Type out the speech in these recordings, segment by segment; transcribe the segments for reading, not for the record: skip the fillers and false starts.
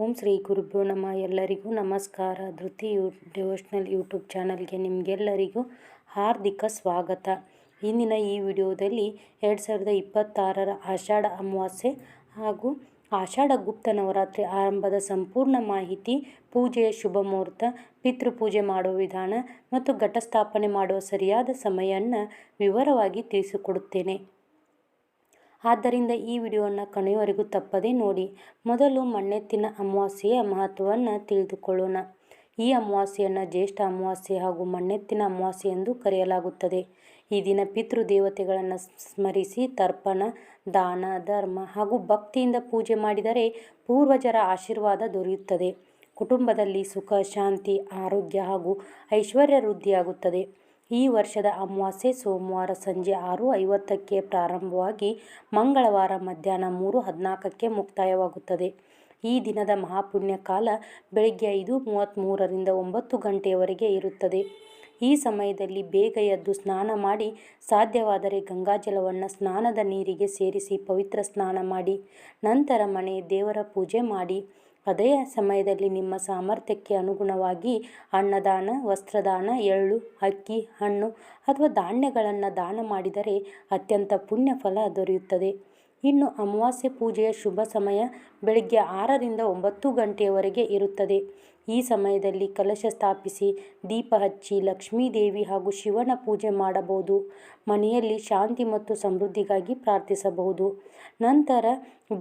ಓಂ ಶ್ರೀ ಗುರುಭ್ಯೋ ನಮಃ. ಎಲ್ಲರಿಗೂ ನಮಸ್ಕಾರ. ಧೃತಿ ಡಿವೋಷನಲ್ ಯೂಟ್ಯೂಬ್ ಚಾನಲ್ಗೆ ನಿಮಗೆಲ್ಲರಿಗೂ ಹಾರ್ದಿಕ ಸ್ವಾಗತ. ಇಂದಿನ ಈ ವಿಡಿಯೋದಲ್ಲಿ 2026ರ ಆಷಾಢ ಅಮಾವಾಸ್ಯೆ ಹಾಗೂ ಆಷಾಢ ಗುಪ್ತ ನವರಾತ್ರಿ ಆರಂಭದ ಸಂಪೂರ್ಣ ಮಾಹಿತಿ, ಪೂಜೆಯ ಶುಭ ಮುಹೂರ್ತ, ಪಿತೃಪೂಜೆ ಮಾಡುವ ವಿಧಾನ ಮತ್ತು ಘಟಸ್ಥಾಪನೆ ಮಾಡುವ ಸರಿಯಾದ ಸಮಯವನ್ನು ವಿವರವಾಗಿ ತಿಳಿಸಿಕೊಡುತ್ತೇನೆ. ಆದ್ದರಿಂದ ಈ ವಿಡಿಯೋವನ್ನು ಕೊನೆಯವರೆಗೂ ತಪ್ಪದೇ ನೋಡಿ. ಮೊದಲು ಮಣ್ಣೆತ್ತಿನ ಅಮಾವಾಸ್ಯೆಯ ಮಹತ್ವವನ್ನು ತಿಳಿದುಕೊಳ್ಳೋಣ. ಈ ಅಮಾವಾಸ್ಯೆಯನ್ನು ಜ್ಯೇಷ್ಠ ಅಮಾವಾಸ್ಯೆ ಹಾಗೂ ಮಣ್ಣೆತ್ತಿನ ಅಮಾವಾಸ್ಯೆ ಎಂದು ಕರೆಯಲಾಗುತ್ತದೆ. ಈ ದಿನ ಪಿತೃದೇವತೆಗಳನ್ನು ಸ್ಮರಿಸಿ ತರ್ಪಣ, ದಾನ, ಧರ್ಮ ಹಾಗೂ ಭಕ್ತಿಯಿಂದ ಪೂಜೆ ಮಾಡಿದರೆ ಪೂರ್ವಜರ ಆಶೀರ್ವಾದ ದೊರೆಯುತ್ತದೆ. ಕುಟುಂಬದಲ್ಲಿ ಸುಖ, ಶಾಂತಿ, ಆರೋಗ್ಯ ಹಾಗೂ ಐಶ್ವರ್ಯ ವೃದ್ಧಿಯಾಗುತ್ತದೆ. ಈ ವರ್ಷದ ಅಮಾವಾಸ್ಯೆ ಸೋಮವಾರ ಸಂಜೆ 6:50ಕ್ಕೆ ಪ್ರಾರಂಭವಾಗಿ ಮಂಗಳವಾರ ಮಧ್ಯಾಹ್ನ 3:14ಕ್ಕೆ ಮುಕ್ತಾಯವಾಗುತ್ತದೆ. ಈ ದಿನದ ಮಹಾಪುಣ್ಯ ಕಾಲ ಬೆಳಗ್ಗೆ 5:33ರಿಂದ 9 ಗಂಟೆಯವರೆಗೆ ಇರುತ್ತದೆ. ಈ ಸಮಯದಲ್ಲಿ ಬೇಗ ಎದ್ದು ಸ್ನಾನ ಮಾಡಿ, ಸಾಧ್ಯವಾದರೆ ಗಂಗಾಜಲವನ್ನು ಸ್ನಾನದ ನೀರಿಗೆ ಸೇರಿಸಿ ಪವಿತ್ರ ಸ್ನಾನ ಮಾಡಿ, ನಂತರ ಮನೆ ದೇವರ ಪೂಜೆ ಮಾಡಿ. ಅದೇ ಸಮಯದಲ್ಲಿ ನಿಮ್ಮ ಸಾಮರ್ಥ್ಯಕ್ಕೆ ಅನುಗುಣವಾಗಿ ಅನ್ನದಾನ, ವಸ್ತ್ರದಾನ, ಎಳ್ಳು, ಅಕ್ಕಿ, ಹಣ್ಣು ಅಥವಾ ಧಾನ್ಯಗಳನ್ನು ದಾನ ಮಾಡಿದರೆ ಅತ್ಯಂತ ಪುಣ್ಯ ಫಲ ದೊರೆಯುತ್ತದೆ. ಇನ್ನು ಅಮಾವಾಸ್ಯೆ ಪೂಜೆಯ ಶುಭ ಸಮಯ ಬೆಳಗ್ಗೆ 6ರಿಂದ 9 ಗಂಟೆಯವರೆಗೆ ಇರುತ್ತದೆ. ಈ ಸಮಯದಲ್ಲಿ ಕಲಶ ಸ್ಥಾಪಿಸಿ ದೀಪ ಹಚ್ಚಿ ಲಕ್ಷ್ಮೀದೇವಿ ಹಾಗೂ ಶಿವನ ಪೂಜೆ ಮಾಡಬಹುದು. ಮನೆಯಲ್ಲಿ ಶಾಂತಿ ಮತ್ತು ಸಮೃದ್ಧಿಗಾಗಿ ಪ್ರಾರ್ಥಿಸಬಹುದು. ನಂತರ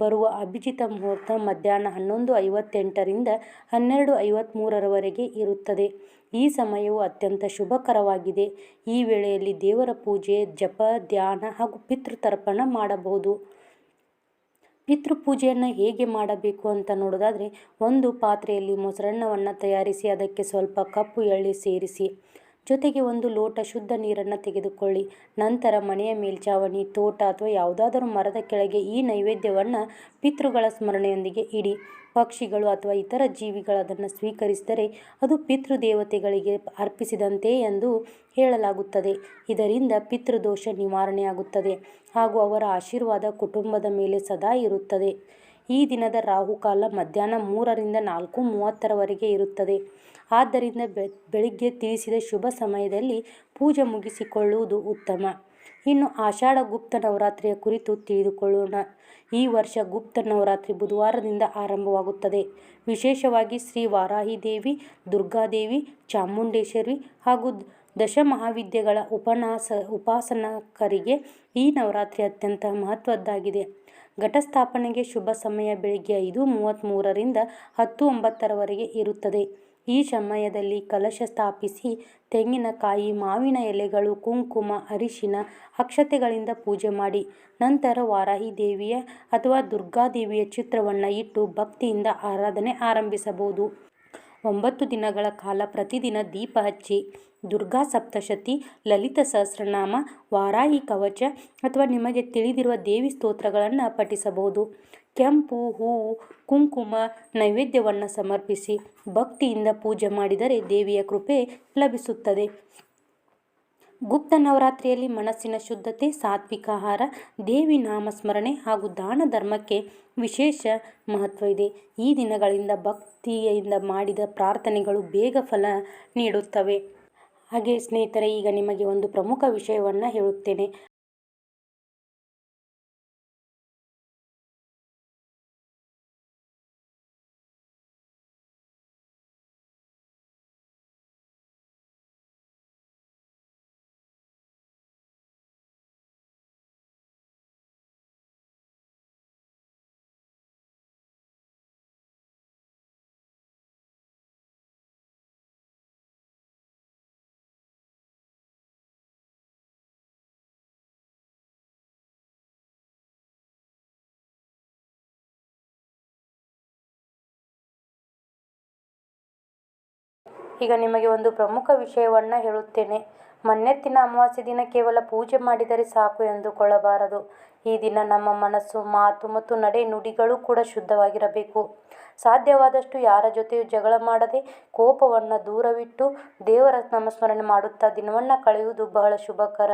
ಬರುವ ಅಭಿಜಿತ ಮುಹೂರ್ತ ಮಧ್ಯಾಹ್ನ 11:58ರಿಂದ 12:53ರವರೆಗೆ ಇರುತ್ತದೆ. ಈ ಸಮಯವು ಅತ್ಯಂತ ಶುಭಕರವಾಗಿದೆ. ಈ ವೇಳೆಯಲ್ಲಿ ದೇವರ ಪೂಜೆ, ಜಪ, ಧ್ಯಾನ ಹಾಗೂ ಪಿತೃತರ್ಪಣ ಮಾಡಬಹುದು. ಪಿತೃಪೂಜೆಯನ್ನು ಹೇಗೆ ಮಾಡಬೇಕು ಅಂತ ನೋಡೋದಾದರೆ, ಒಂದು ಪಾತ್ರೆಯಲ್ಲಿ ಮೊಸರನ್ನವನ್ನು ತಯಾರಿಸಿ ಅದಕ್ಕೆ ಸ್ವಲ್ಪ ಕಪ್ಪು ಎಳ್ಳು ಸೇರಿಸಿ, ಜೊತೆಗೆ 1 ಲೋಟ ಶುದ್ಧ ನೀರನ್ನು ತೆಗೆದುಕೊಳ್ಳಿ. ನಂತರ ಮನೆಯ ಮೇಲ್ಛಾವಣಿ, ತೋಟ ಅಥವಾ ಯಾವುದಾದರೂ ಮರದ ಕೆಳಗೆ ಈ ನೈವೇದ್ಯವನ್ನು ಪಿತೃಗಳ ಸ್ಮರಣೆಯೊಂದಿಗೆ ಇಡಿ. ಪಕ್ಷಿಗಳು ಅಥವಾ ಇತರ ಜೀವಿಗಳು ಅದನ್ನು ಸ್ವೀಕರಿಸಿದರೆ ಅದು ಪಿತೃದೇವತೆಗಳಿಗೆ ಅರ್ಪಿಸಿದಂತೆ ಎಂದು ಹೇಳಲಾಗುತ್ತದೆ. ಇದರಿಂದ ಪಿತೃದೋಷ ನಿವಾರಣೆಯಾಗುತ್ತದೆ ಹಾಗೂ ಅವರ ಆಶೀರ್ವಾದ ಕುಟುಂಬದ ಮೇಲೆ ಸದಾ ಇರುತ್ತದೆ. ಈ ದಿನದ ರಾಹುಕಾಲ ಮಧ್ಯಾಹ್ನ 3ರಿಂದ 4:30ರವರೆಗೆ ಇರುತ್ತದೆ. ಆದ್ದರಿಂದ ಬೆಳಿಗ್ಗೆ ತಿಳಿಸಿದ ಶುಭ ಸಮಯದಲ್ಲಿ ಪೂಜೆ ಮುಗಿಸಿಕೊಳ್ಳುವುದು ಉತ್ತಮ. ಇನ್ನು ಆಷಾಢ ಗುಪ್ತ ನವರಾತ್ರಿಯ ಕುರಿತು ತಿಳಿದುಕೊಳ್ಳೋಣ. ಈ ವರ್ಷ ಗುಪ್ತ ನವರಾತ್ರಿ ಬುಧವಾರದಿಂದ ಆರಂಭವಾಗುತ್ತದೆ. ವಿಶೇಷವಾಗಿ ಶ್ರೀ ವಾರಾಹಿ ದೇವಿ, ದುರ್ಗಾದೇವಿ, ಚಾಮುಂಡೇಶ್ವರಿ ಹಾಗೂ ದಶಮಹಾವಿದ್ಯೆಗಳ ಉಪಾಸಕರಿಗೆ ಈ ನವರಾತ್ರಿ ಅತ್ಯಂತ ಮಹತ್ವದ್ದಾಗಿದೆ. ಘಟಸ್ಥಾಪನೆಗೆ ಶುಭ ಸಮಯ ಬೆಳಗ್ಗೆ 5:33ರಿಂದ 10:09ರವರೆಗೆ ಇರುತ್ತದೆ. ಈ ಸಮಯದಲ್ಲಿ ಕಲಶ ಸ್ಥಾಪಿಸಿ ತೆಂಗಿನಕಾಯಿ, ಮಾವಿನ ಎಲೆಗಳು, ಕುಂಕುಮ, ಅರಿಶಿನ, ಅಕ್ಷತೆಗಳಿಂದ ಪೂಜೆ ಮಾಡಿ, ನಂತರ ವಾರಾಹಿ ದೇವಿಯ ಅಥವಾ ದುರ್ಗಾದೇವಿಯ ಚಿತ್ರವನ್ನು ಇಟ್ಟು ಭಕ್ತಿಯಿಂದ ಆರಾಧನೆ ಆರಂಭಿಸಬಹುದು. 9 ದಿನಗಳ ಕಾಲ ಪ್ರತಿದಿನ ದೀಪ ಹಚ್ಚಿ ದುರ್ಗಾ ಸಪ್ತಶತಿ, ಲಲಿತ ಸಹಸ್ರನಾಮ, ವಾರಾಹಿ ಕವಚ ಅಥವಾ ನಿಮಗೆ ತಿಳಿದಿರುವ ದೇವಿ ಸ್ತೋತ್ರಗಳನ್ನು ಪಠಿಸಬಹುದು. ಕೆಂಪು ಹೂವು, ಕುಂಕುಮ ನೈವೇದ್ಯವನ್ನು ಸಮರ್ಪಿಸಿ ಭಕ್ತಿಯಿಂದ ಪೂಜೆ ಮಾಡಿದರೆ ದೇವಿಯ ಕೃಪೆ ಲಭಿಸುತ್ತದೆ. ಗುಪ್ತ ನವರಾತ್ರಿಯಲ್ಲಿ ಮನಸ್ಸಿನ ಶುದ್ಧತೆ, ಸಾತ್ವಿಕ ಆಹಾರ, ದೇವಿ ನಾಮಸ್ಮರಣೆ ಹಾಗೂ ದಾನ ಧರ್ಮಕ್ಕೆ ವಿಶೇಷ ಮಹತ್ವ ಇದೆ. ಈ ದಿನಗಳಿಂದ ಭಕ್ತಿಯಿಂದ ಮಾಡಿದ ಪ್ರಾರ್ಥನೆಗಳು ಬೇಗ ಫಲ ನೀಡುತ್ತವೆ. ಹಾಗೆ ಸ್ನೇಹಿತರೆ, ಈಗ ನಿಮಗೆ ಒಂದು ಪ್ರಮುಖ ವಿಷಯವನ್ನು ಹೇಳುತ್ತೇನೆ. ಈಗ ನಿಮಗೆ ಒಂದು ಪ್ರಮುಖ ವಿಷಯವನ್ನು ಹೇಳುತ್ತೇನೆ. ಮಣ್ಣೆತ್ತಿನ ಅಮಾವಾಸ್ಯೆ ದಿನ ಕೇವಲ ಪೂಜೆ ಮಾಡಿದರೆ ಸಾಕು ಎಂದುಕೊಳ್ಳಬಾರದು. ಈ ದಿನ ನಮ್ಮ ಮನಸ್ಸು, ಮಾತು ಮತ್ತು ನಡೆ ನುಡಿಗಳು ಕೂಡ ಶುದ್ಧವಾಗಿರಬೇಕು. ಸಾಧ್ಯವಾದಷ್ಟು ಯಾರ ಜೊತೆಯೂ ಜಗಳ ಮಾಡದೆ ಕೋಪವನ್ನು ದೂರವಿಟ್ಟು ದೇವರ ನಾಮಸ್ಮರಣೆ ಮಾಡುತ್ತಾ ದಿನವನ್ನು ಕಳೆಯುವುದು ಬಹಳ ಶುಭಕರ.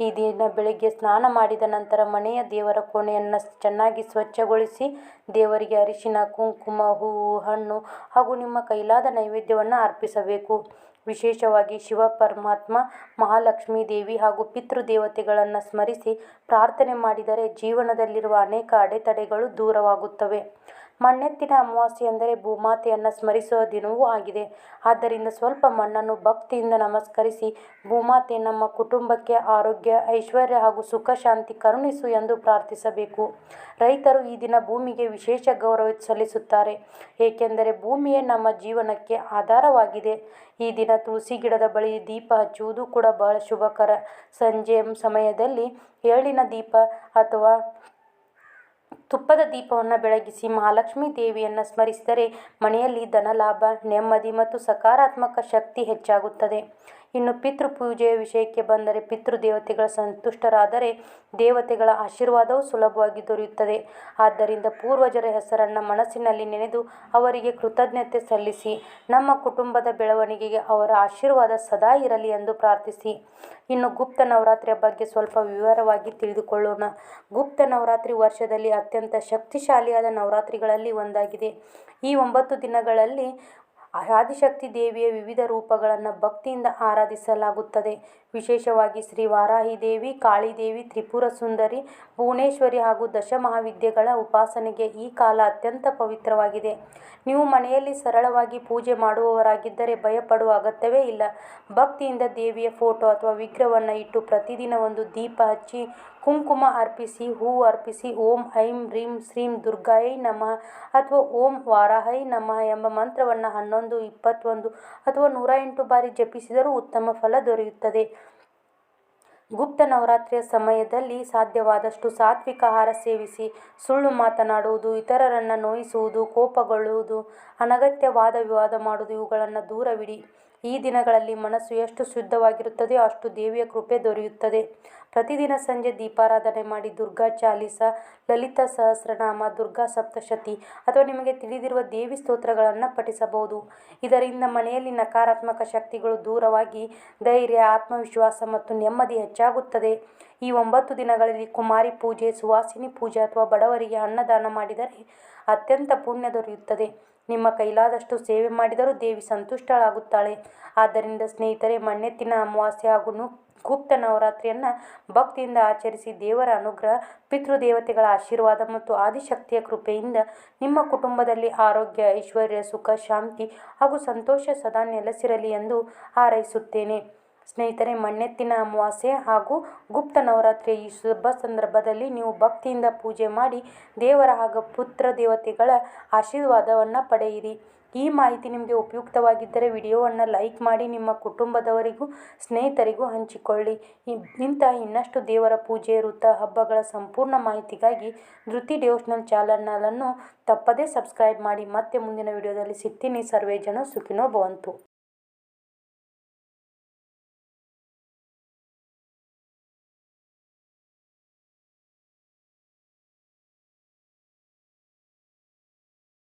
ಈ ದಿನ ಬೆಳಿಗ್ಗೆ ಸ್ನಾನ ಮಾಡಿದ ನಂತರ ಮನೆಯ ದೇವರ ಕೋಣೆಯನ್ನು ಚೆನ್ನಾಗಿ ಸ್ವಚ್ಛಗೊಳಿಸಿ ದೇವರಿಗೆ ಅರಿಶಿನ, ಕುಂಕುಮ, ಹೂವು, ಹಣ್ಣು ಹಾಗೂ ನಿಮ್ಮ ಕೈಲಾದ ನೈವೇದ್ಯವನ್ನು ಅರ್ಪಿಸಬೇಕು. ವಿಶೇಷವಾಗಿ ಶಿವ ಪರಮಾತ್ಮ, ಮಹಾಲಕ್ಷ್ಮೀ ದೇವಿ ಹಾಗೂ ಪಿತೃದೇವತೆಗಳನ್ನು ಸ್ಮರಿಸಿ ಪ್ರಾರ್ಥನೆ ಮಾಡಿದರೆ ಜೀವನದಲ್ಲಿರುವ ಅನೇಕ ಅಡೆತಡೆಗಳು ದೂರವಾಗುತ್ತವೆ. ಮಣ್ಣೆತ್ತಿನ ಅಮಾವಾಸ್ಯೆ ಎಂದರೆ ಭೂಮಾತೆಯನ್ನು ಸ್ಮರಿಸುವ ದಿನವೂ ಆಗಿದೆ. ಆದ್ದರಿಂದ ಸ್ವಲ್ಪ ಮಣ್ಣನ್ನು ಭಕ್ತಿಯಿಂದ ನಮಸ್ಕರಿಸಿ ಭೂಮಾತೆ ನಮ್ಮ ಕುಟುಂಬಕ್ಕೆ ಆರೋಗ್ಯ, ಐಶ್ವರ್ಯ ಹಾಗೂ ಸುಖ ಶಾಂತಿ ಕರುಣಿಸು ಎಂದು ಪ್ರಾರ್ಥಿಸಬೇಕು. ರೈತರು ಈ ದಿನ ಭೂಮಿಗೆ ವಿಶೇಷ ಗೌರವ ಸಲ್ಲಿಸುತ್ತಾರೆ, ಏಕೆಂದರೆ ಭೂಮಿಯೇ ನಮ್ಮ ಜೀವನಕ್ಕೆ ಆಧಾರವಾಗಿದೆ. ಈ ದಿನ ತುಳಸಿ ಗಿಡದ ಬಳಿ ದೀಪ ಹಚ್ಚುವುದು ಕೂಡ ಬಹಳ ಶುಭಕರ. ಸಂಜೆ ಸಮಯದಲ್ಲಿ ಎಳ್ಳಿನ ದೀಪ ಅಥವಾ ತುಪ್ಪದ ದೀಪವನ್ನು ಬೆಳಗಿಸಿ ಮಹಾಲಕ್ಷ್ಮೀ ದೇವಿಯನ್ನು ಸ್ಮರಿಸಿದರೆ ಮನೆಯಲ್ಲಿ ಧನಲಾಭ, ನೆಮ್ಮದಿ ಮತ್ತು ಸಕಾರಾತ್ಮಕ ಶಕ್ತಿ ಹೆಚ್ಚಾಗುತ್ತದೆ. ಇನ್ನು ಪಿತೃಪೂಜೆಯ ವಿಷಯಕ್ಕೆ ಬಂದರೆ ಪಿತೃದೇವತೆಗಳ ಸಂತುಷ್ಟರಾದರೆ ದೇವತೆಗಳ ಆಶೀರ್ವಾದವೂ ಸುಲಭವಾಗಿ ದೊರೆಯುತ್ತದೆ. ಆದ್ದರಿಂದ ಪೂರ್ವಜರ ಹೆಸರನ್ನು ಮನಸ್ಸಿನಲ್ಲಿ ನೆನೆದು ಅವರಿಗೆ ಕೃತಜ್ಞತೆ ಸಲ್ಲಿಸಿ ನಮ್ಮ ಕುಟುಂಬದ ಬೆಳವಣಿಗೆಗೆ ಅವರ ಆಶೀರ್ವಾದ ಸದಾ ಇರಲಿ ಎಂದು ಪ್ರಾರ್ಥಿಸಿ. ಇನ್ನು ಗುಪ್ತ ನವರಾತ್ರಿಯ ಬಗ್ಗೆ ಸ್ವಲ್ಪ ವಿವರವಾಗಿ ತಿಳಿದುಕೊಳ್ಳೋಣ. ಗುಪ್ತ ನವರಾತ್ರಿ ವರ್ಷದಲ್ಲಿ ಅತ್ಯಂತ ಶಕ್ತಿಶಾಲಿಯಾದ ನವರಾತ್ರಿಗಳಲ್ಲಿ ಒಂದಾಗಿದೆ. ಈ 9 ದಿನಗಳಲ್ಲಿ ಆದಿಶಕ್ತಿ ದೇವಿಯ ವಿವಿಧ ರೂಪಗಳನ್ನು ಭಕ್ತಿಯಿಂದ ಆರಾಧಿಸಲಾಗುತ್ತದೆ. ವಿಶೇಷವಾಗಿ ಶ್ರೀ ವಾರಾಹಿ ದೇವಿ, ಕಾಳಿದೇವಿ, ತ್ರಿಪುರ ಸುಂದರಿ, ಭುವನೇಶ್ವರಿ ಹಾಗೂ ದಶಮಹಾವಿದ್ಯೆಗಳ ಉಪಾಸನೆಗೆ ಈ ಕಾಲ ಅತ್ಯಂತ ಪವಿತ್ರವಾಗಿದೆ. ನೀವು ಮನೆಯಲ್ಲಿ ಸರಳವಾಗಿ ಪೂಜೆ ಮಾಡುವವರಾಗಿದ್ದರೆ ಭಯಪಡುವ ಅಗತ್ಯವೇ ಇಲ್ಲ. ಭಕ್ತಿಯಿಂದ ದೇವಿಯ ಫೋಟೋ ಅಥವಾ ವಿಗ್ರಹವನ್ನು ಇಟ್ಟು ಪ್ರತಿದಿನ ಒಂದು ದೀಪ ಹಚ್ಚಿ ಕುಂಕುಮ ಅರ್ಪಿಸಿ, ಹೂವು ಅರ್ಪಿಸಿ ಓಂ ಐಂ ರೀಂ ಶ್ರೀಂ ದುರ್ಗಾಯೈ ನಮಃ ಅಥವಾ ಓಂ ವಾರಾಹೈ ನಮಃ ಎಂಬ ಮಂತ್ರವನ್ನು 11, 21 ಅಥವಾ 108 ಬಾರಿ ಜಪಿಸಿದರೂ ಉತ್ತಮ ಫಲ ದೊರೆಯುತ್ತದೆ. ಗುಪ್ತ ನವರಾತ್ರಿಯ ಸಮಯದಲ್ಲಿ ಸಾಧ್ಯವಾದಷ್ಟು ಸಾತ್ವಿಕ ಆಹಾರ ಸೇವಿಸಿ. ಸುಳ್ಳು ಮಾತನಾಡುವುದು, ಇತರರನ್ನು ನೋಯಿಸುವುದು, ಕೋಪಗೊಳ್ಳುವುದು, ಅನಗತ್ಯ ವಾದ ವಿವಾದ ಮಾಡುವುದು ಇವುಗಳನ್ನು ದೂರವಿಡಿ. ಈ ದಿನಗಳಲ್ಲಿ ಮನಸ್ಸು ಎಷ್ಟು ಶುದ್ಧವಾಗಿರುತ್ತದೆಯೋ ಅಷ್ಟು ದೇವಿಯ ಕೃಪೆ ದೊರೆಯುತ್ತದೆ. ಪ್ರತಿದಿನ ಸಂಜೆ ದೀಪಾರಾಧನೆ ಮಾಡಿ ದುರ್ಗಾ ಚಾಲೀಸ, ಲಲಿತಾ ಸಹಸ್ರನಾಮ, ದುರ್ಗಾ ಸಪ್ತಶತಿ ಅಥವಾ ನಿಮಗೆ ತಿಳಿದಿರುವ ದೇವಿ ಸ್ತೋತ್ರಗಳನ್ನು ಪಠಿಸಬಹುದು. ಇದರಿಂದ ಮನೆಯಲ್ಲಿ ನಕಾರಾತ್ಮಕ ಶಕ್ತಿಗಳು ದೂರವಾಗಿ ಧೈರ್ಯ, ಆತ್ಮವಿಶ್ವಾಸ ಮತ್ತು ನೆಮ್ಮದಿ ಹೆಚ್ಚಾಗುತ್ತದೆ. ಈ 9 ದಿನಗಳಲ್ಲಿ ಕುಮಾರಿ ಪೂಜೆ, ಸುವಾಸಿನಿ ಪೂಜೆ ಅಥವಾ ಬಡವರಿಗೆ ಅನ್ನದಾನ ಮಾಡಿದರೆ ಅತ್ಯಂತ ಪುಣ್ಯ ದೊರೆಯುತ್ತದೆ. ನಿಮ್ಮ ಕೈಲಾದಷ್ಟು ಸೇವೆ ಮಾಡಿದರೂ ದೇವಿ ಸಂತುಷ್ಟಳಾಗುತ್ತಾಳೆ. ಆದ್ದರಿಂದ ಸ್ನೇಹಿತರೆ, ಮಣ್ಣೆತ್ತಿನ ಅಮಾವಾಸ್ಯೆ ಹಾಗೂ ಗುಪ್ತ ನವರಾತ್ರಿಯನ್ನು ಭಕ್ತಿಯಿಂದ ಆಚರಿಸಿ ದೇವರ ಅನುಗ್ರಹ, ಪಿತೃದೇವತೆಗಳ ಆಶೀರ್ವಾದ ಮತ್ತು ಆದಿಶಕ್ತಿಯ ಕೃಪೆಯಿಂದ ನಿಮ್ಮ ಕುಟುಂಬದಲ್ಲಿ ಆರೋಗ್ಯ, ಐಶ್ವರ್ಯ, ಸುಖ, ಶಾಂತಿ ಹಾಗೂ ಸಂತೋಷ ಸದಾ ನೆಲೆಸಿರಲಿ ಎಂದು ಹಾರೈಸುತ್ತೇನೆ. ಸ್ನೇಹಿತರೆ, ಮಣ್ಣೆತ್ತಿನ ಅಮಾವಾಸ್ಯೆ ಹಾಗೂ ಗುಪ್ತ ನವರಾತ್ರಿಯ ಈ ಶುಭ ಸಂದರ್ಭದಲ್ಲಿ ನೀವು ಭಕ್ತಿಯಿಂದ ಪೂಜೆ ಮಾಡಿ ದೇವರ ಹಾಗೂ ಪುತ್ರ ದೇವತೆಗಳ ಆಶೀರ್ವಾದವನ್ನು ಪಡೆಯಿರಿ. ಈ ಮಾಹಿತಿ ನಿಮಗೆ ಉಪಯುಕ್ತವಾಗಿದ್ದರೆ ವಿಡಿಯೋವನ್ನು ಲೈಕ್ ಮಾಡಿ ನಿಮ್ಮ ಕುಟುಂಬದವರಿಗೂ ಸ್ನೇಹಿತರಿಗೂ ಹಂಚಿಕೊಳ್ಳಿ. ಇನ್ನಷ್ಟು ದೇವರ ಪೂಜೆ, ವೃತ, ಹಬ್ಬಗಳ ಸಂಪೂರ್ಣ ಮಾಹಿತಿಗಾಗಿ ಧೃತಿ ಡಿವೋಷನಲ್ ಚಾನಲನ್ನು ತಪ್ಪದೇ ಸಬ್ಸ್ಕ್ರೈಬ್ ಮಾಡಿ. ಮತ್ತೆ ಮುಂದಿನ ವಿಡಿಯೋದಲ್ಲಿ ಸಿಗ್ತೀನಿ. ಸರ್ವೇ ಜನ ಸುಖಿನೋ ಭವಂತು.